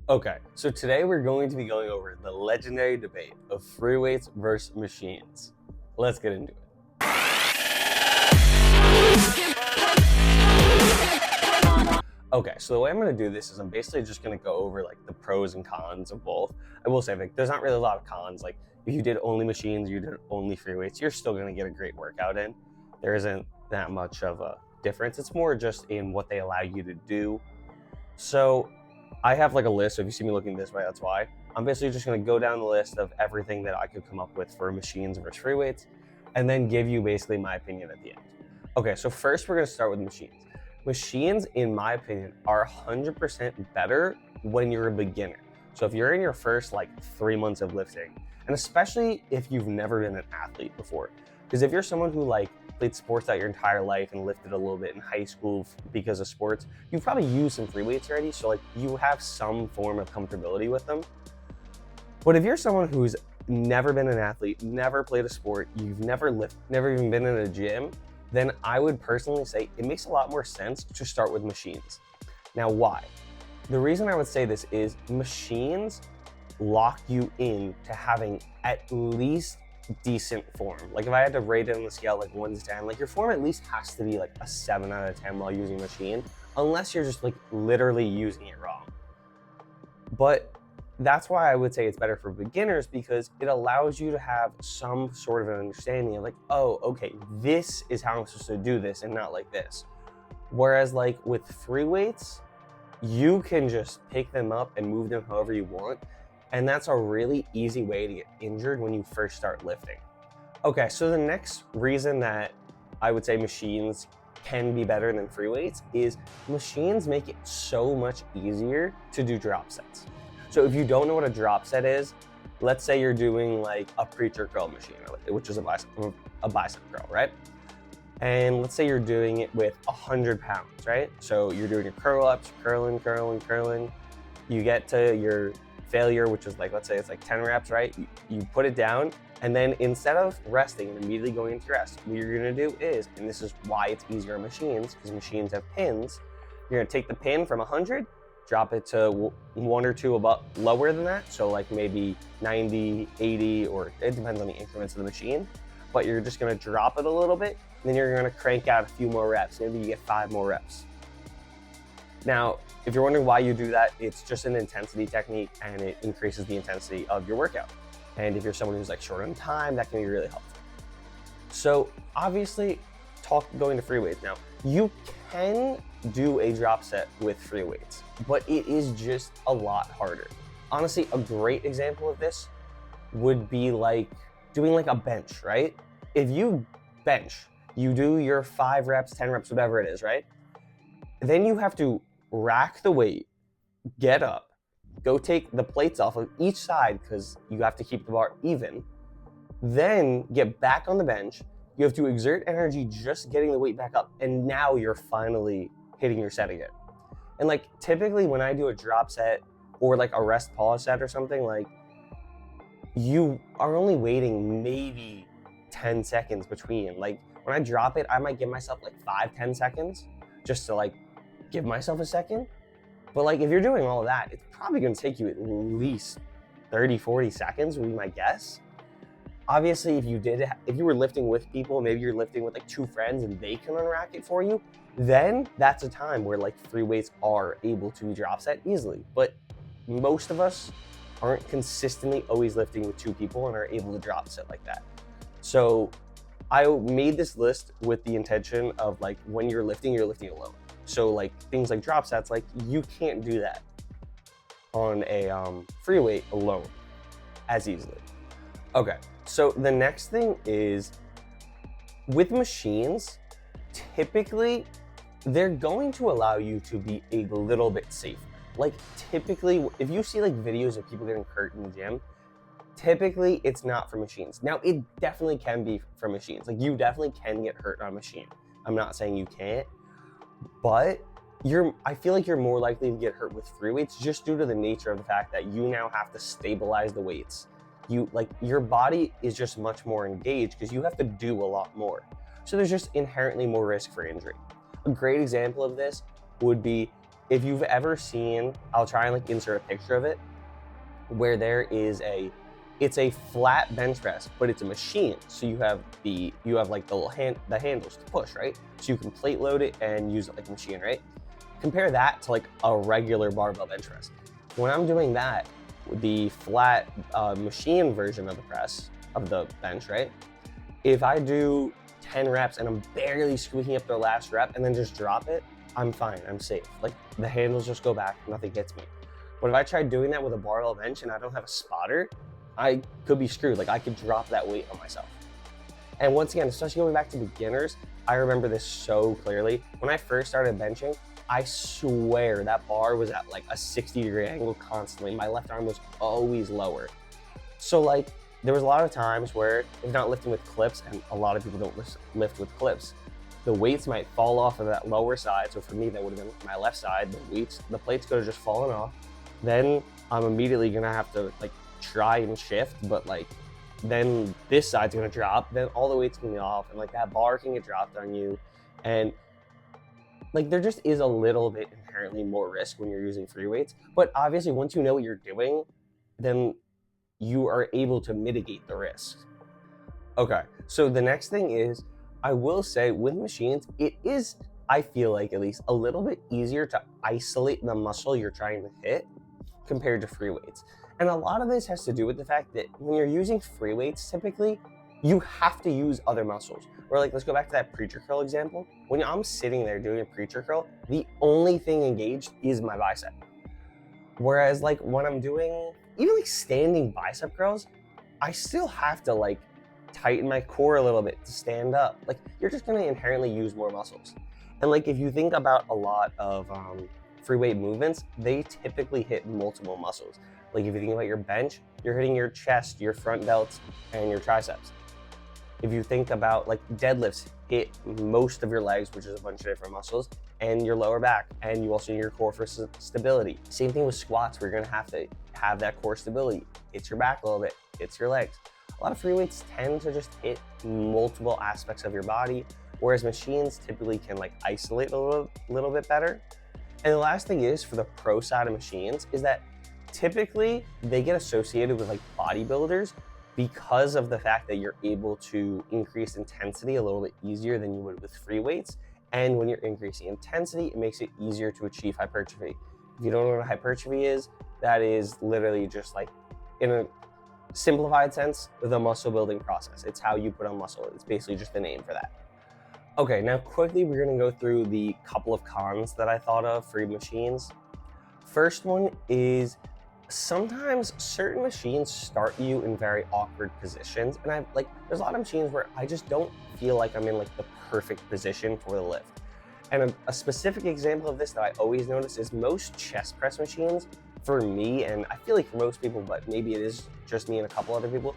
Okay, so today we're going to be going over the legendary debate of free weights versus machines. Let's get into it. Okay, so the way I'm going to do this is I'm basically just going to go over like the pros and cons of both. I will say like there's not really a lot of cons. Like if you did only machines, you did only free weights, you're still going to get a great workout in. There isn't that much of a difference. It's more just in what they allow you to do. So I have like a list, so if you see me looking this way, that's why. I'm basically just gonna go down the list of everything that I could come up with for machines versus free weights, and then give you basically my opinion at the end. Okay, so first we're gonna start with machines. Machines, in my opinion, are 100% better when you're a beginner. So if you're in your first like 3 months of lifting, and especially if you've never been an athlete before, because if you're someone who like played sports out your entire life and lifted a little bit in high school because of sports, you've probably used some free weights already, so like you have some form of comfortability with them. But if you're someone who's never been an athlete, never played a sport, you've never even been in a gym, then I would personally say it makes a lot more sense to start with machines. Now, why? The reason I would say this is machines lock you in to having at least decent form. Like if I had to rate it on the scale like 1 to 10, like your form at least has to be like a 7 out of 10 while using a machine, unless you're just like literally using it wrong. But that's why I would say it's better for beginners, because it allows you to have some sort of an understanding of like, oh, okay, this is how I'm supposed to do this and not like this. Whereas like with free weights, you can just pick them up and move them however you want. And that's a really easy way to get injured when you first start lifting. Okay, so the next reason that I would say machines can be better than free weights is machines make it so much easier to do drop sets. So if you don't know what a drop set is, let's say you're doing like a preacher curl machine, which is a bicep curl, right? And let's say you're doing it with 100 pounds, right? So you're doing your curl ups, curling. You get to your failure, which is like, let's say it's like 10 reps, right? You put it down, and then instead of resting and immediately going into rest, what you're gonna do is, and this is why it's easier on machines, because machines have pins, you're gonna take the pin from 100, drop it to 1 or 2 above, lower than that, so like maybe 90, 80, or it depends on the increments of the machine, but you're just gonna drop it a little bit, and then you're gonna crank out a few more reps, maybe you get 5 more reps. Now, if you're wondering why you do that, it's just an intensity technique, and it increases the intensity of your workout. And if you're someone who's like short on time, that can be really helpful. So obviously, going to free weights now, you can do a drop set with free weights, but it is just a lot harder. Honestly, a great example of this would be like doing like a bench, right? If you bench, you do your 5 reps, 10 reps, whatever it is, right? Then you have to rack the weight, get up, go take the plates off of each side because you have to keep the bar even, then get back on the bench. You have to exert energy just getting the weight back up, and now you're finally hitting your set again. And like typically when I do a drop set or like a rest pause set or something, like you are only waiting maybe 10 seconds between. Like when I drop it, I might give myself like 5-10 seconds just to like give myself a second. But like if you're doing all of that, it's probably going to take you at least 30-40 seconds would be my guess. Obviously, if you were lifting with people, maybe you're lifting with like 2 friends and they can unrack it for you, then that's a time where like free weights are able to drop set easily. But most of us aren't consistently always lifting with 2 people and are able to drop set like that. So I made this list with the intention of like when you're lifting alone. So like things like drop sets, like you can't do that on a free weight alone as easily. Okay, so the next thing is with machines, typically they're going to allow you to be a little bit safer. Like typically, if you see like videos of people getting hurt in the gym, typically it's not for machines. Now it definitely can be for machines. Like you definitely can get hurt on a machine. I'm not saying you can't, but I feel like you're more likely to get hurt with free weights just due to the nature of the fact that you now have to stabilize the weights. Your body is just much more engaged because you have to do a lot more. So there's just inherently more risk for injury. A great example of this would be if you've ever seen, I'll try and like insert a picture of it, where there is it's a flat bench press, but it's a machine. So you have like the handles to push, right? So you can plate load it and use it like a machine, right? Compare that to like a regular barbell bench press. When I'm doing that, the flat machine version of the press, of the bench, right? If I do 10 reps and I'm barely squeaking up the last rep and then just drop it, I'm fine, I'm safe. Like the handles just go back, nothing hits me. But if I try doing that with a barbell bench and I don't have a spotter, I could be screwed. Like I could drop that weight on myself. And once again, especially going back to beginners, I remember this so clearly. When I first started benching, I swear that bar was at like a 60-degree angle constantly. My left arm was always lower. So like there was a lot of times where if not lifting with clips, and a lot of people don't lift with clips, the weights might fall off of that lower side. So for me, that would have been my left side. The plates could have just fallen off. Then I'm immediately gonna have to like try and shift, but like then this side's gonna drop, then all the weight's gonna be off, and like that bar can get dropped on you. And like there just is a little bit inherently more risk when you're using free weights. But obviously once you know what you're doing, then you are able to mitigate the risk. Okay, so the next thing is, I will say with machines, it is, I feel like at least, a little bit easier to isolate the muscle you're trying to hit compared to free weights. And a lot of this has to do with the fact that when you're using free weights, typically, you have to use other muscles. Or like, let's go back to that preacher curl example. When I'm sitting there doing a preacher curl, the only thing engaged is my bicep. Whereas like when I'm doing even like standing bicep curls, I still have to like tighten my core a little bit to stand up. Like you're just gonna inherently use more muscles. And like if you think about a lot of free weight movements, they typically hit multiple muscles. Like if you think about your bench, you're hitting your chest, your front delts, and your triceps. If you think about like deadlifts, hit most of your legs, which is a bunch of different muscles, and your lower back, and you also need your core for stability. Same thing with squats, where you're gonna have to have that core stability. It's your back a little bit, it's your legs. A lot of free weights tend to just hit multiple aspects of your body, whereas machines typically can like isolate a little bit better. And the last thing is, for the pro side of machines, is that typically they get associated with like bodybuilders because of the fact that you're able to increase intensity a little bit easier than you would with free weights. And when you're increasing intensity, it makes it easier to achieve hypertrophy. If you don't know what hypertrophy is, that is literally just like, in a simplified sense, the muscle building process. It's how you put on muscle. It's basically just the name for that. Okay, now quickly we're gonna go through the couple of cons that I thought of for machines. First one is, sometimes certain machines start you in very awkward positions, and there's a lot of machines where I just don't feel like I'm in like the perfect position for the lift. And a specific example of this that I always notice is most chest press machines, for me, and I feel like for most people, but maybe it is just me and a couple other people,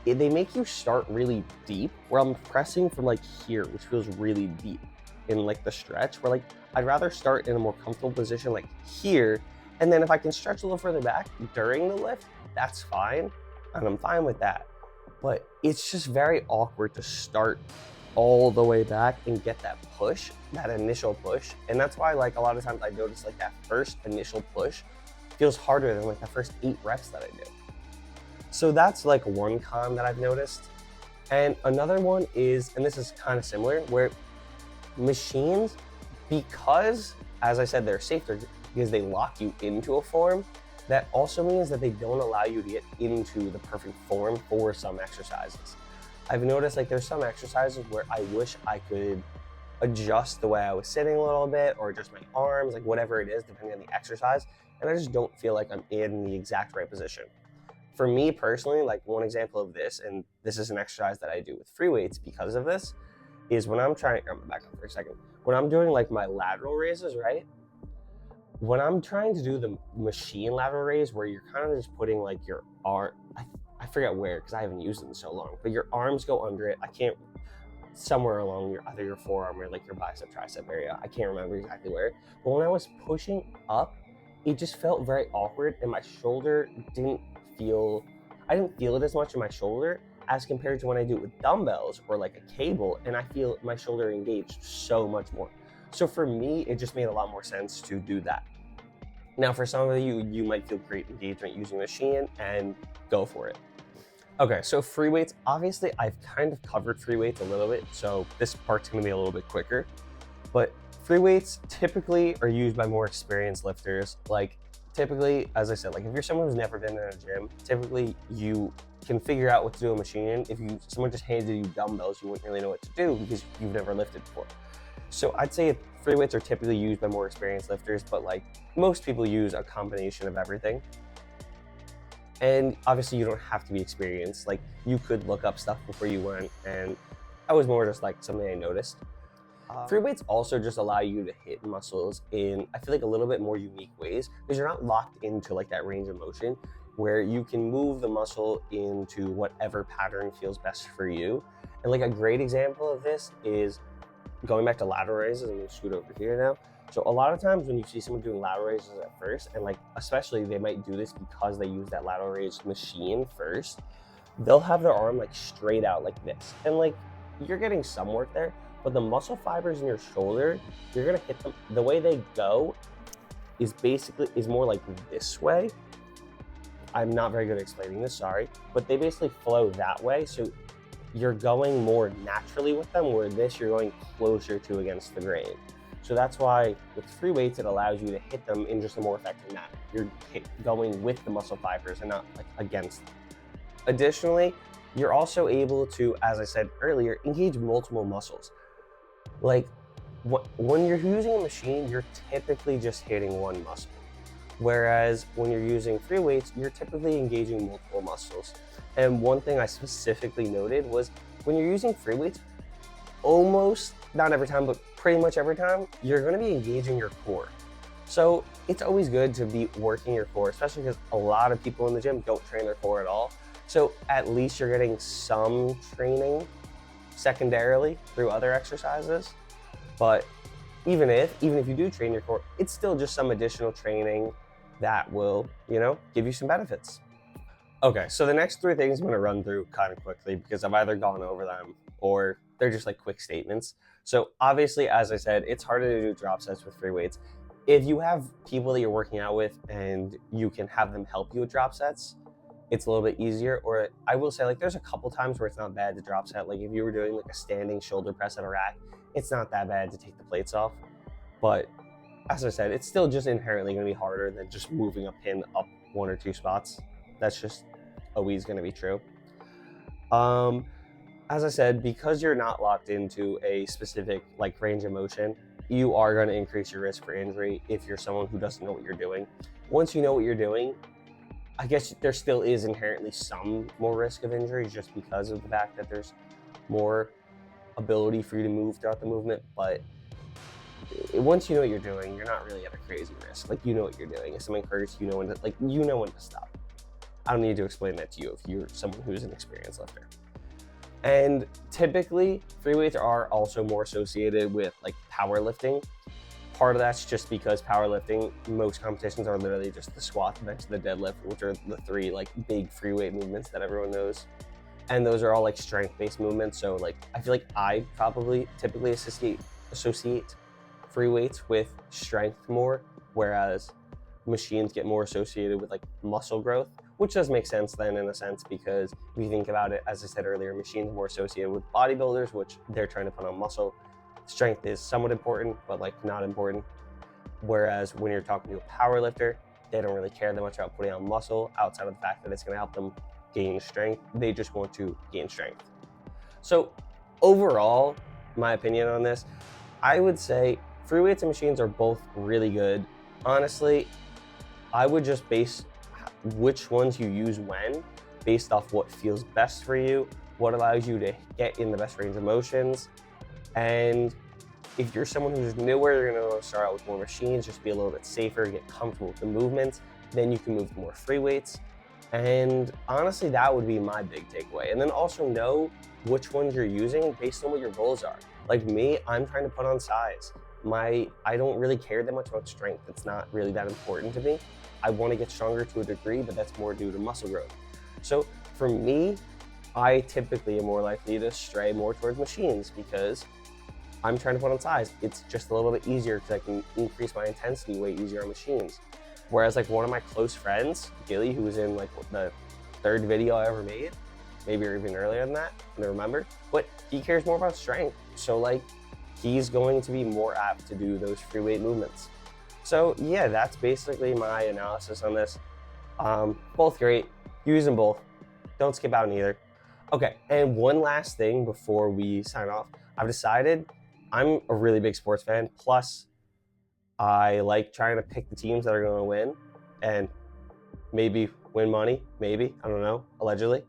they make you start really deep, where I'm pressing from like here, which feels really deep in like the stretch, where like I'd rather start in a more comfortable position like here. And then if I can stretch a little further back during the lift, that's fine, and I'm fine with that. But it's just very awkward to start all the way back and get that push, that initial push. And that's why like a lot of times I notice like that first initial push feels harder than like the first 8 reps that I do. So that's like one con that I've noticed. And another one is, and this is kind of similar, where machines, because, as I said, they're safer, because they lock you into a form, that also means that they don't allow you to get into the perfect form for some exercises. I've noticed like there's some exercises where I wish I could adjust the way I was sitting a little bit, or adjust my arms, like whatever it is, depending on the exercise, and I just don't feel like I'm in the exact right position. For me personally, like one example of this, and this is an exercise that I do with free weights because of this, is when I'm trying, I'm gonna back up for a second. When I'm doing like my lateral raises, right? When I'm trying to do the machine lateral raise, where you're kind of just putting like your arm, I forget where, because I haven't used it in so long, but your arms go under it. I can't, somewhere along either your forearm or like your bicep, tricep area. I can't remember exactly where. But when I was pushing up, it just felt very awkward, and my shoulder I didn't feel it as much in my shoulder as compared to when I do it with dumbbells or like a cable, and I feel my shoulder engaged so much more. So for me, it just made a lot more sense to do that. Now, for some of you, you might feel great engagement using a machine and go for it. Okay, so free weights, obviously I've kind of covered free weights a little bit, so this part's gonna be a little bit quicker. But free weights typically are used by more experienced lifters. Like typically, as I said, like if you're someone who's never been in a gym, typically you can figure out what to do in a machine. If someone just handed you dumbbells, you wouldn't really know what to do because you've never lifted before. So I'd say free weights are typically used by more experienced lifters, but like most people use a combination of everything. And obviously you don't have to be experienced. Like you could look up stuff before you went, and that was more just like something I noticed. Free weights also just allow you to hit muscles in, I feel like, a little bit more unique ways, because you're not locked into like that range of motion where you can move the muscle into whatever pattern feels best for you. And like a great example of this is going back to lateral raises. I'm gonna scoot over here now. So a lot of times when you see someone doing lateral raises at first, and like especially they might do this because they use that lateral raise machine first, they'll have their arm like straight out like this. And like you're getting some work there, but the muscle fibers in your shoulder, you're gonna hit them. The way they go is more like this way. I'm not very good at explaining this, sorry, but they basically flow that way. So you're going more naturally with them, where this you're going closer to against the grain. So that's why with free weights, it allows you to hit them in just a more effective manner. You're going with the muscle fibers and not like against them. Additionally, you're also able to, as I said earlier, engage multiple muscles. Like when you're using a machine, you're typically just hitting one muscle. Whereas when you're using free weights, you're typically engaging multiple muscles. And one thing I specifically noted was when you're using free weights, almost, not every time, but pretty much every time, you're gonna be engaging your core. So it's always good to be working your core, especially because a lot of people in the gym don't train their core at all. So at least you're getting some training secondarily through other exercises. But even if you do train your core, it's still just some additional training that will, give you some benefits. Okay, so the next three things I'm gonna run through kind of quickly because I've either gone over them or they're just like quick statements. So obviously, as I said, it's harder to do drop sets with free weights. If you have people that you're working out with and you can have them help you with drop sets, it's a little bit easier. Or I will say, like, there's a couple times where it's not bad to drop set. Like if you were doing like a standing shoulder press at a rack, it's not that bad to take the plates off. But as I said, it's still just inherently gonna be harder than just moving a pin up one or two spots. That's just always gonna be true. As I said, because you're not locked into a specific like range of motion, you are going to increase your risk for injury if you're someone who doesn't know what you're doing. Once you know what you're doing, I guess there still is inherently some more risk of injury just because of the fact that there's more ability for you to move throughout the movement. But once you know what you're doing, you're not really at a crazy risk. Like, you know what you're doing. If something hurts, you know when to stop. I don't need to explain that to you if you're someone who's an experienced lifter. And typically, free weights are also more associated with like powerlifting. Part of that's just because powerlifting, most competitions are literally just the squat, the bench, the deadlift, which are the three like big free weight movements that everyone knows. And those are all like strength-based movements. So like, I feel like I probably typically associate free weights with strength more, whereas machines get more associated with like muscle growth, which does make sense then in a sense, because if you think about it, as I said earlier, machines are more associated with bodybuilders, which they're trying to put on muscle. Strength is somewhat important, but like not important. Whereas when you're talking to a power lifter, they don't really care that much about putting on muscle outside of the fact that it's going to help them gain strength. They just want to gain strength. So overall, my opinion on this, I would say free weights and machines are both really good. Honestly, I would just base which ones you use when based off what feels best for you, what allows you to get in the best range of motions. And if you're someone who's newer, you're going to start out with more machines, just be a little bit safer, get comfortable with the movements. Then you can move to more free weights. And honestly, that would be my big takeaway. And then also know which ones you're using based on what your goals are. Like me, I'm trying to put on size. I don't really care that much about strength. It's not really that important to me. I want to get stronger to a degree, but that's more due to muscle growth. So for me, I typically am more likely to stray more towards machines because I'm trying to put on size. It's just a little bit easier because I can increase my intensity way easier on machines. Whereas like one of my close friends, Gilly, who was in like the 3rd video I ever made, maybe even earlier than that, I don't remember, but he cares more about strength. So like he's going to be more apt to do those free weight movements. So yeah, that's basically my analysis on this. Both great, use them both. Don't skip out on either. Okay, and one last thing before we sign off. I've decided I'm a really big sports fan, plus I like trying to pick the teams that are going to win and maybe win money, maybe, I don't know, allegedly.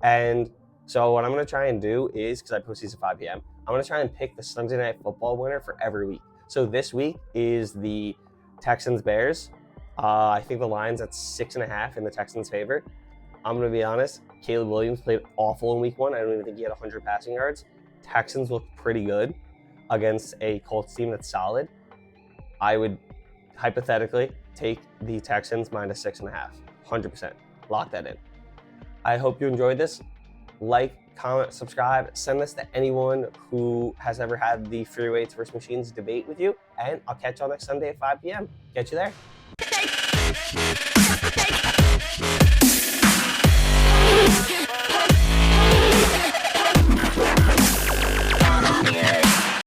And so what I'm going to try and do is, because I post these at 5 p.m., I'm going to try and pick the Sunday Night Football winner for every week. So this week is the Texans-Bears. I think the line's at 6.5 in the Texans' favor. I'm going to be honest, Caleb Williams played awful in week 1. I don't even think he had 100 passing yards. Texans looked pretty good against a Colts team that's solid. I would hypothetically take the Texans minus 6.5. 100%. Lock that in. I hope you enjoyed this. Like, comment, subscribe. Send this to anyone who has ever had the free weights versus machines debate with you. And I'll catch you all next Sunday at 5 p.m. Catch you there.